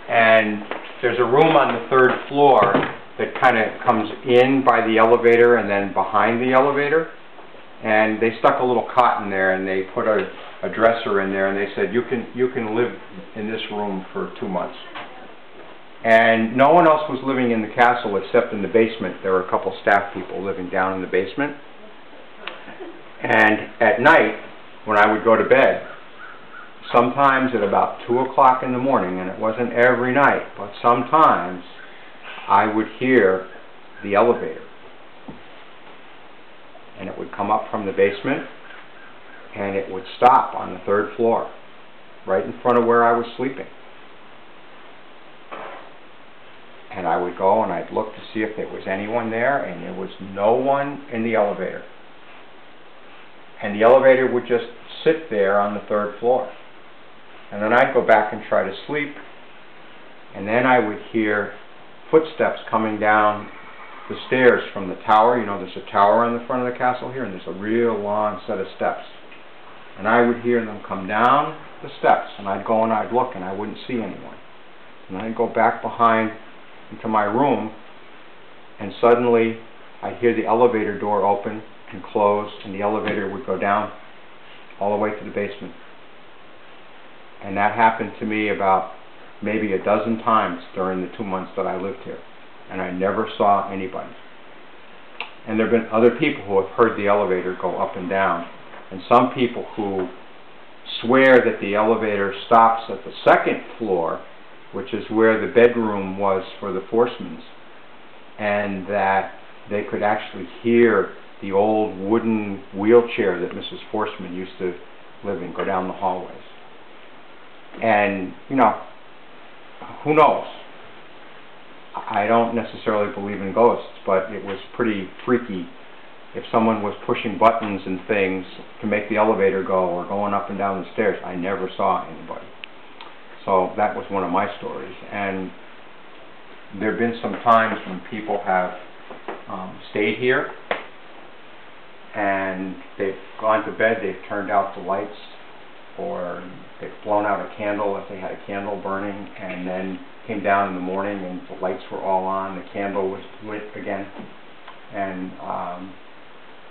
And there's a room on the 3rd floor that kind of comes in by the elevator and then behind the elevator. And they stuck a little cot in there, and they put a dresser in there, and they said, you can live in this room for 2 months. And no one else was living in the castle except in the basement. There were a couple staff people living down in the basement. And at night, when I would go to bed, sometimes at about 2 o'clock in the morning, and it wasn't every night, but sometimes I would hear the elevator. And it would come up from the basement, and it would stop on the 3rd floor, right in front of where I was sleeping. And I would go and I'd look to see if there was anyone there, and there was no one in the elevator. And the elevator would just sit there on the 3rd floor. And then I'd go back and try to sleep, and then I would hear footsteps coming down the stairs from the tower. You know, there's a tower on the front of the castle here, and there's a real long set of steps. And I would hear them come down the steps, and I'd go and I'd look, and I wouldn't see anyone. And I'd go back behind into my room, and suddenly I'd hear the elevator door open and close, and the elevator would go down all the way to the basement. And that happened to me about maybe a dozen times during the 2 months that I lived here. And I never saw anybody. And there have been other people who have heard the elevator go up and down. And some people who swear that the elevator stops at the 2nd floor, which is where the bedroom was for the Forsmans, and that they could actually hear the old wooden wheelchair that Mrs. Forsman used to live in go down the hallways. And, you know, who knows? I don't necessarily believe in ghosts, but it was pretty freaky if someone was pushing buttons and things to make the elevator go, or going up and down the stairs. I never saw anybody. So that was one of my stories. And there have been some times when people have stayed here, and they've gone to bed, they've turned out the lights, or they've blown out a candle if they had a candle burning, and then came down in the morning and the lights were all on, the candle was lit again. And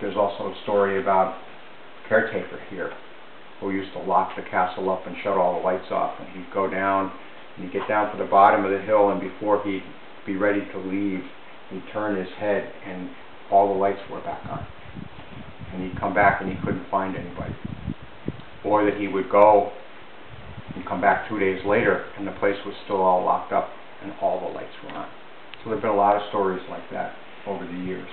there's also a story about a caretaker here who used to lock the castle up and shut all the lights off, and he'd go down, and he'd get down to the bottom of the hill, and before he'd be ready to leave, he'd turn his head and all the lights were back on. And he'd come back and he couldn't find anybody. Or that he would go and come back 2 days later and the place was still all locked up and all the lights were on. So there have been a lot of stories like that over the years.